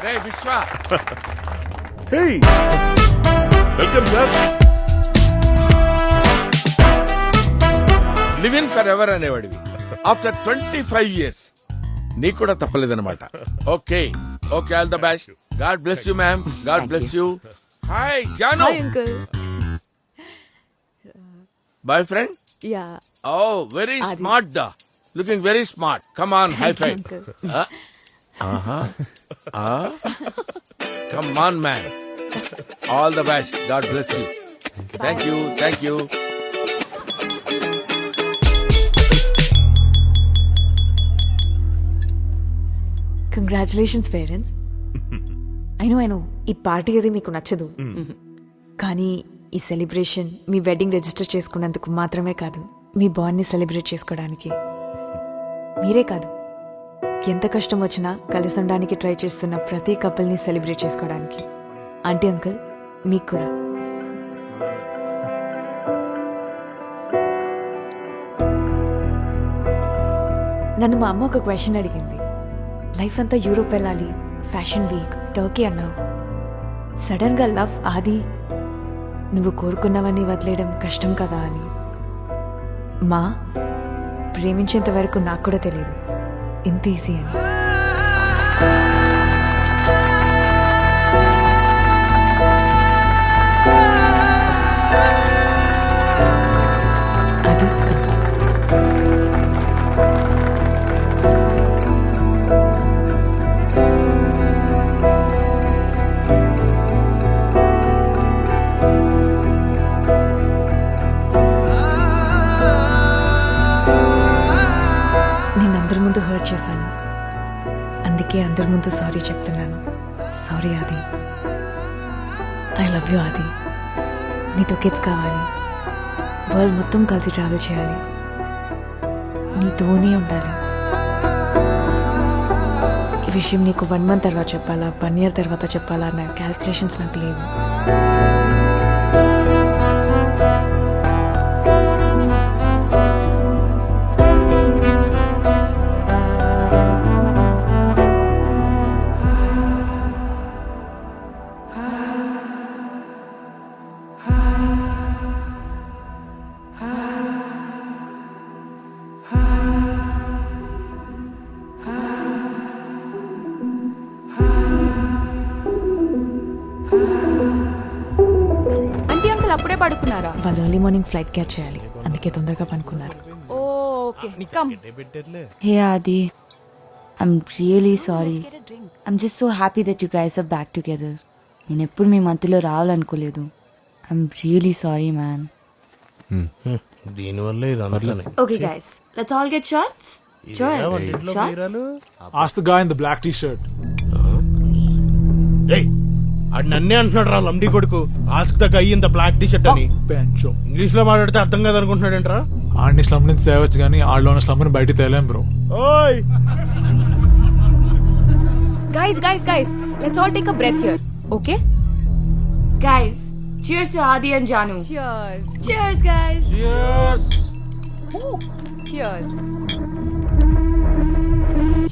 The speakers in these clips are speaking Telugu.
రే విశ్వ Hey, welcome sir. Live in forever అనేవాడివి ఆఫ్టర్ 25 years నీకు కూడా తప్పలేదన్నమాట. Okay okay, all the best. God bless you ma'am, God bless you. Hi Janu. Hi, uncle. Boyfriend. Yeah. Oh very smart డా, looking very smart. Come on, high five. Come on man, all the best. God bless you. Thank you, thank you. Congratulations parents. I know ఈ పార్టీ అది మీకు నచ్చదు, కానీ ఈ సెలబ్రేషన్ మీ వెడ్డింగ్ రిజిస్టర్ చేసుకున్నందుకు మాత్రమే కాదు, మీ బాండ్ని సెలబ్రేట్ చేసుకోవడానికి. మీరే కాదు, ఎంత కష్టం వచ్చినా కలిసి ఉండడానికి ట్రై చేస్తున్న ప్రతి కపుల్ని సెలబ్రేట్ చేసుకోవడానికి. ఆంటీ అంకుల్ మీకు కూడా. నన్ను మా అమ్మ ఒక క్వశ్చన్ అడిగింది. లైఫ్ అంతా యూరోప్ వెళ్ళాలి, ఫ్యాషన్ వీక్, టర్కీ అన్నావు. సడన్ గా లవ్ ఆది, నువ్వు కోరుకున్నవన్నీ వదిలేయడం కష్టం కదా అని. మా ప్రేమించేంత వరకు నాకు కూడా తెలియదు ఇంత ఈజీ అని. అది అందరి ముందు హర్ట్ చేశాను, అందుకే అందరి ముందు సారీ చెప్తున్నాను. సారీ ఆది. ఐ లవ్ యూ ఆది. నీతో కిడ్స్ కావాలి, వరల్డ్ మొత్తం కలిసి ట్రావెల్ చేయాలి, నీతోనే ఉండాలి. ఈ విషయం నీకు 1 month తర్వాత చెప్పాలా, 1 year తర్వాత చెప్పాలా అన్న క్యాల్కులేషన్స్ నాకు లేవు. అప్పుడే పడుకున్నారా? వాళ్ళు ఎర్లీ మార్నింగ్ ఫ్లైట్ క్యాచ్ చేయాలి, అందుకే తొందరగా పనుకున్నారు. Okay come. Hey Adi, I'm really sorry. I'm just so happy that you guys are back together. నేను ఎప్పుడు మీ మధ్యలో రావాలనుకోలేదు. I'm really sorry, man. దీనివల్ల ఇదంతా Okay guys, let's all get shots. Sure. Shots. Ask the guy in the black t-shirt. అది నన్నే అంటున్నాడు రా లంబడి కొడుకు. Ask the guy in the black T shirt అని Bencho. ఇంగ్లీష్ లో మాట్లాడితే అర్థం కాదు అనుకుంటున్నాడంట్రా. ఆడిని స్లమ్ నుంచి తేవచ్చు కానీ ఆడలో ఉన్న స్లమ్ ని బయట తేలేం బ్రో. ఓయ్ Guys, let's all take a breath here. Okay? Guys, cheers to Adi and Janu. Cheers. Cheers guys. Cheers.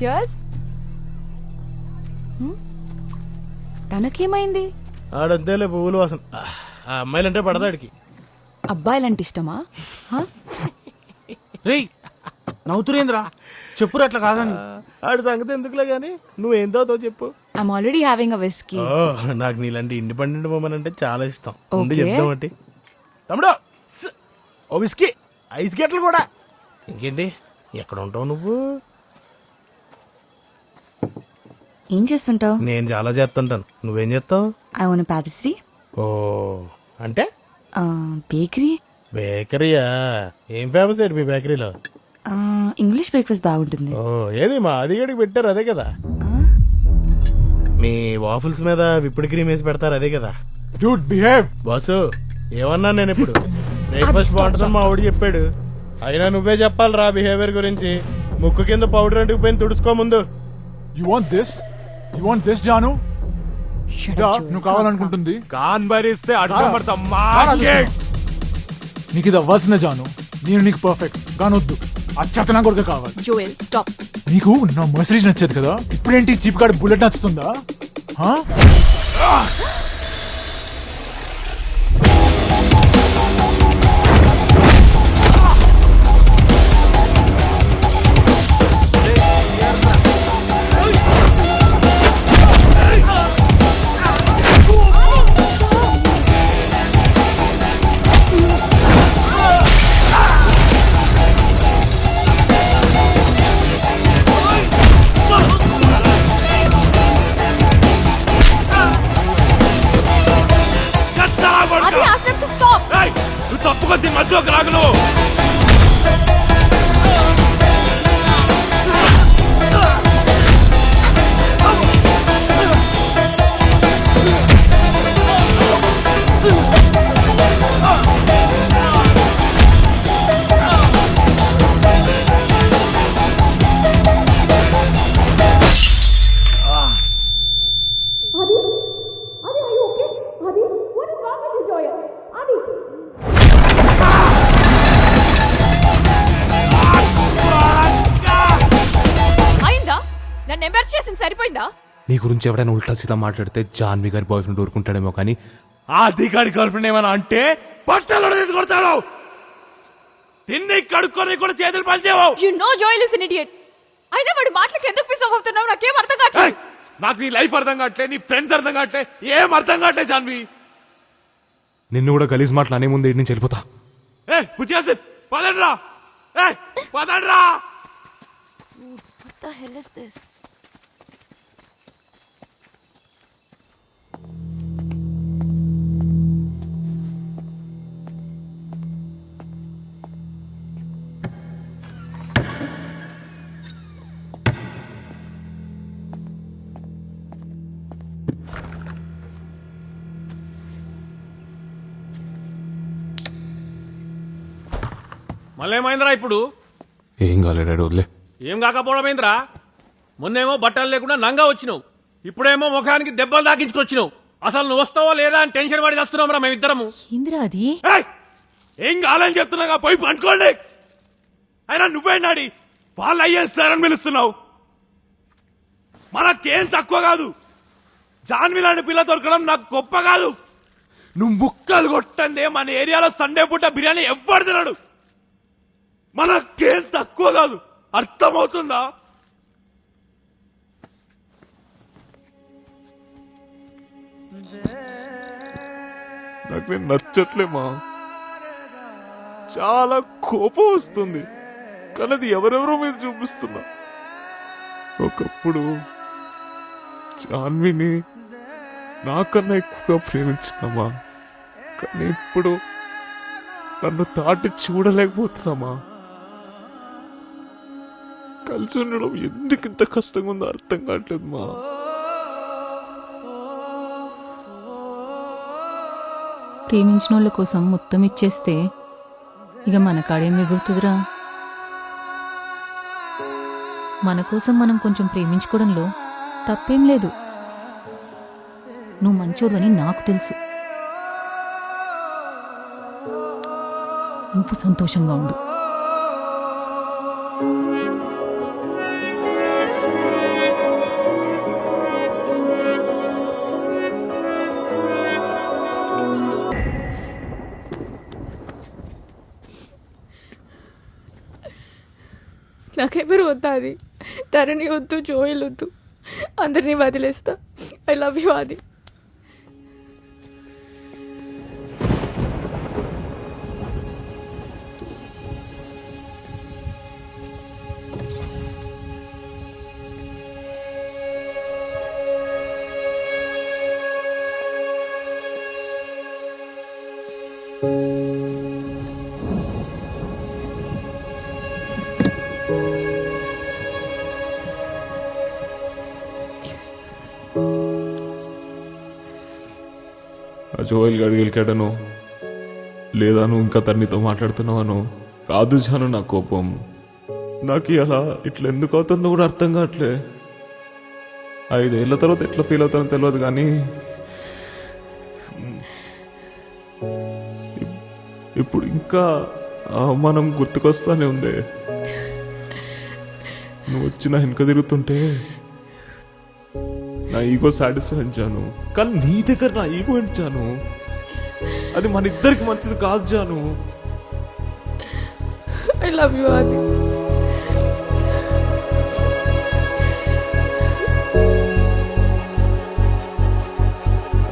Cheers. తనకేమైంది? ఆడంతేలే పువ్వులు వాసన. ఆ అమ్మాయిలంటే పడదాడికి. అబ్బాయిలంటే ఇష్టమా? రేయ్ నవ్వుతురేంద్రా, చెప్పురు అట్లా కాదని. ఆడి సంగతి ఎందుకులే గానీ నువ్వేం తాగుతావు చెప్పు. I'm already having a whiskey. నాకు నీలాంటి ఇండిపెండెంట్ ఉమెన్ అంటే చాలా ఇష్టం. ఉండి Okay. చెప్దామంటే తమ్ముడు ఓ విస్కీ, ఐస్ గెట్లు కూడా. ఇంకేంటి, ఎక్కడ ఉంటావు నువ్వు? ఏం చేస్తుంటావు? నేను చాలా చేస్తుంటాను. నువ్వేం చేస్తావు? I own a pastry. ఓ అంటే Bakery. బేకరీయా? ఏం ఫేమస్ ఏంటి మీ బేకరీలో? ఇంగ్లీష్ బ్రేక్ఫాస్ట్ బాగుంటుంది. ఓ ఏది మా అదిగడికి పెట్టారు అదే కదా? మీ వాఫుల్స్ మీద విప్పుడు క్రీమ్ వేసి పెడతారు అదే కదా? Dude, behave. బాసు ఏమన్నా నేను ఇప్పుడు బ్రేక్ఫాస్ట్ బాగుంటుందని మా ఆవిడ చెప్పాడు. అయినా నువ్వే చెప్పాలి రా బిహేవియర్ గురించి. ముక్కు కింద పౌడర్ అంటుకుపోయింది, తుడుచుకో ముందు. You want this? You want this, Janu? ఇదా నువ్వు కావాలనుకుంటుంది? కాన్ భరిస్తే నీకు ఇది అవ్వాల్సిందే జాను. నేను నీకు పర్ఫెక్ట్ గానొద్దు, అచ్చతనా కొడుకు కావాలి. Joel, stop. నీకు నా మర్సిడీస్ నచ్చేది కదా, ఇప్పుడేంటి చీప్ గాడి bullet నచ్చుతుందా? Huh? Adi, ask them to stop. నువ్వు తప్పుగా దీని మధ్యలోకి రాగలు. Adi, are you okay? Adi, what is wrong with you, Joya? Adi. అయిందా? నన్ను ఎంబర్స్ చేసింది సరిపోయిందా? నీ గురించి ఎవడైనా ఉల్టా సీదా మాట్లాడితే జాన్వి గారి బాయ్ ఫ్రెండ్ ఊరుకుంటాడేమో కానీ ఆది గారి గర్ల్ ఫ్రెండ్ ఏమైనా అంటే బట్టలు తీసుకొడతాడు. తిన్ని కడుక్కొని కూడా చేతులు పనిచేయవు. You know Joel is an idiot. అయినా వాడి మాటలకు ఎందుకు పిసవ్ అవుతున్నావు? నాకేం అర్థం కావట్లేదు. నాకు నీ లైఫ్ అర్థం కావట్లే, నీ ఫ్రెండ్స్ అర్థం కావట్లే, ఏం అర్థం కావట్లే జాన్వి. నిన్ను కూడా గలీజ్ మాటలు అనే ముందు ఇంటి నుంచి వెళ్ళిపోతా. పదండ్రా, పదండ్రా. What the hell is this? మళ్ళేమైందిరా ఇప్పుడు? ఏం కాలే డాడీ వదిలే. ఏం కాకపోవడమైందిరా? మొన్నేమో బట్టలు లేకుండా నంగా వచ్చినావు, ఇప్పుడేమో ముఖానికి దెబ్బలు తాకించుకొచ్చినావు. అసలు నువ్వు వస్తావో లేదా అని టెన్షన్ పడి వస్తున్నాం రా మేమిద్దరము. ఏందిరా అది? ఏం కాలని చెప్తున్నా, పోయి పండుకోండి. అయినా నువ్వేండాడి వాళ్ళు అయ్యారు సార్ అని పిలుస్తున్నావు? మనకేం తక్కువ కాదు. జాన్వి లాంటి పిల్ల దొరకడం నాకు గొప్ప కాదు. నువ్వు ముక్కలు కొట్టందే మన ఏరియాలో సండే పూట బిర్యానీ ఎవ్వడు తినడు. మనకేం తక్కువ కాదు, అర్థమవుతుందా? నాకు నేను నచ్చట్లేమా, చాలా కోపం వస్తుంది, కానీ అది ఎవరెవరో మీద చూపిస్తున్నా. ఒకప్పుడు జాన్విని నాకన్నా ఎక్కువగా ప్రేమించినామా, కానీ ఇప్పుడు నన్ను తాటి చూడలేకపోతున్నామా. కలిసి ఉండడం ఎందుకు ఇంత కష్టంగా ఉందో అర్థం కావట్లేదు మా. ప్రేమించిన వాళ్ళ కోసం మొత్తం ఇచ్చేస్తే ఇక మన కాడేం మిగులుతుందిరా? మన కోసం మనం కొంచెం ప్రేమించుకోవడంలో తప్పేం లేదు. నువ్వు మంచోడు అని నాకు తెలుసు. నువ్వు సంతోషంగా ఉండు. నాకెవరు వద్దా? అది తరణి వద్దు, జోయల్ వద్దు, అందరినీ వదిలేస్తా. ఐ లవ్ యూ ఆది. జోయల్ గడికి వెళ్ళాడను, లేదా నువ్వు ఇంకా తన్నితో మాట్లాడుతున్నావను కాదు జాను. నా కోపం నాకు అలా ఇట్లా ఎందుకు అవుతుందో కూడా అర్థం కావట్లే. 5 ఏళ్ల తర్వాత ఎట్లా ఫీల్ అవుతానో తెలియదు, కానీ ఇప్పుడు ఇంకా అవమానం గుర్తుకొస్తానే ఉంది. నువ్వు వచ్చిన వెనక తిరుగుతుంటే నా ఈగో సాటిస్ఫై జాను, కానీ నీ దగ్గర నా ఈగో ఏంటి జాను? అది మన ఇద్దరికి మంచిది కాదు జాను. I love you, Adi.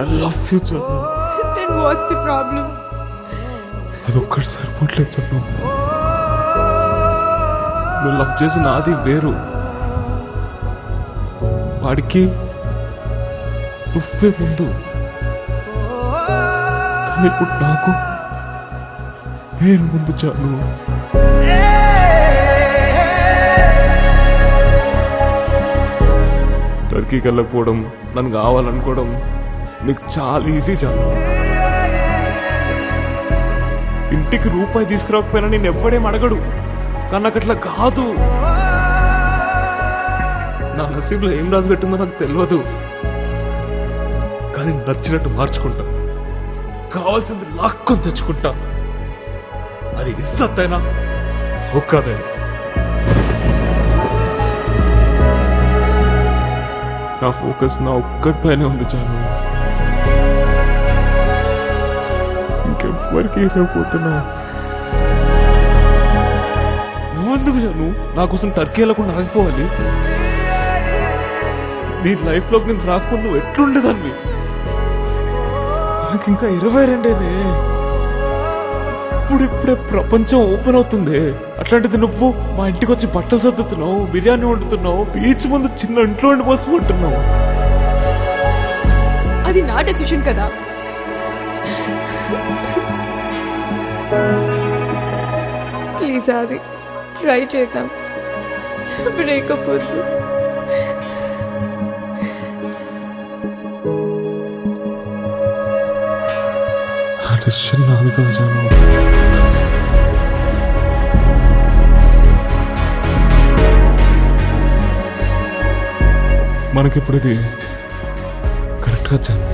I love you జాను. Then what's the problem? అదొక్కటి సరిపోవట్లేదు జాను. నువ్వు లవ్ చేసిన నాది వేరు, వాడికి నువ్వే ముందు. కానీ ఇప్పుడు నాకు నేను ముందు జాను. టర్కీకి వెళ్ళకపోవడం, నన్ను కావాలనుకోవడం నీకు చాలా ఈజీ జాను. ఇంటికి రూపాయి తీసుకురాకపోయినా నేను ఎవ్వడేం అడగడు, కానీ నాకు అట్లా కాదు. నా నసీబులో ఏం రాసి పెట్టిందో నాకు తెలియదు, కానీ నచ్చినట్టు మార్చుకుంటా. కావాల్సింది లాక్కొని తెచ్చుకుంటా. అది ఇස්සత్తైనా ఒక్కదైనా. నా ఫోకస్ నా ఒక్కడిపైనే ఉంది జాను. ఇంకెవ్వరికి లేకపోతున్నా. నువ్వెందుకు జాను నా కోసం టర్కీ వెళ్ళకుండా ఆగిపోవాలి? నీ లైఫ్లోకి నేను రాకముందు నువ్వు ఎట్లుండేదాన్ని? నాకు ఇంకా 22 ఇప్పుడిప్పుడే ప్రపంచం ఓపెన్ అవుతుంది. అట్లాంటిది నువ్వు మా ఇంటికి వచ్చి బట్టలు సర్దుతున్నావు, బిర్యానీ వండుతున్నావు, బీచ్ ముందు చిన్న ఇంట్లో ఉండిపోతుకుంటున్నావు. అది నా డెసిషన్ కదా. ప్లీజ్ అది ట్రై చేద్దాం, బ్రేకప్ వద్దు. ఆ డెసిషన్ నాది కాదు జాను. మనకిప్పుడు ఇది కరెక్ట్గా జాను.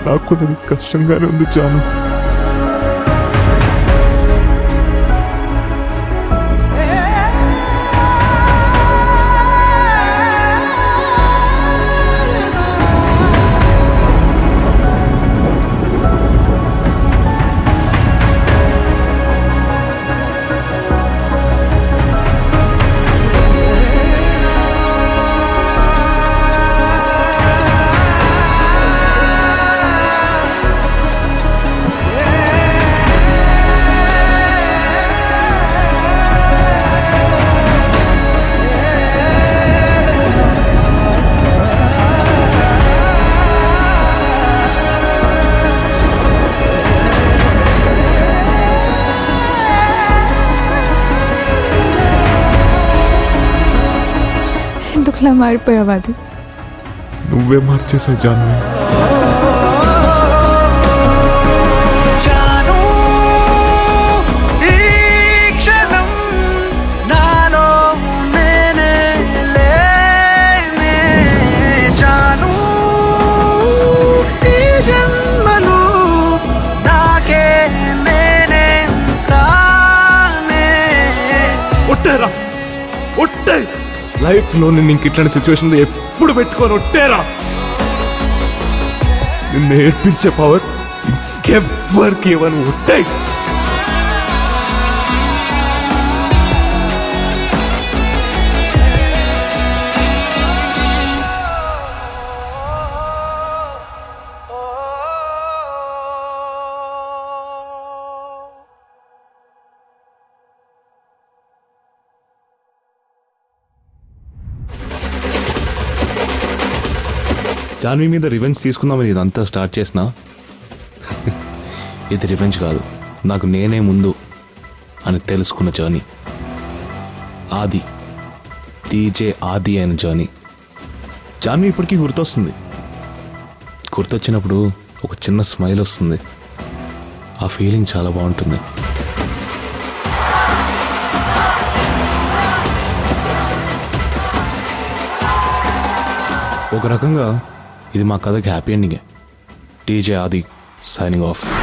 నాకు కూడా అది కష్టంగానే ఉంది జాను. ఎందుకులా మారిపోయావు అది? నువ్వే మార్చేసావు జాన్వి. లైఫ్ లో నేను ఇంక ఇట్లాంటి సిచ్యువేషన్ ఎప్పుడు పెట్టుకొని ఒట్టేరా. నిన్ను నేర్పించే పవర్ ఇంకెవ్వరికి ఇవ్వను. ఒట్టాయి. జాన్వి మీద రివెంజ్ తీసుకుందామని ఇదంతా స్టార్ట్ చేసినా ఇది రివెంజ్ కాదు, నాకు నేనే ముందు అని తెలుసుకున్న జర్నీ. ఆది డీజే ఆది అండ్ జానీ. జాన్వి ఇప్పటికీ గుర్తొస్తుంది. గుర్తొచ్చినప్పుడు ఒక చిన్న స్మైల్ వస్తుంది. ఆ ఫీలింగ్ చాలా బాగుంటుంది. ఒక రకంగా ఇది మా కథకి హ్యాపీ ఎండింగే. డీజే ఆది సైనింగ్ ఆఫ్.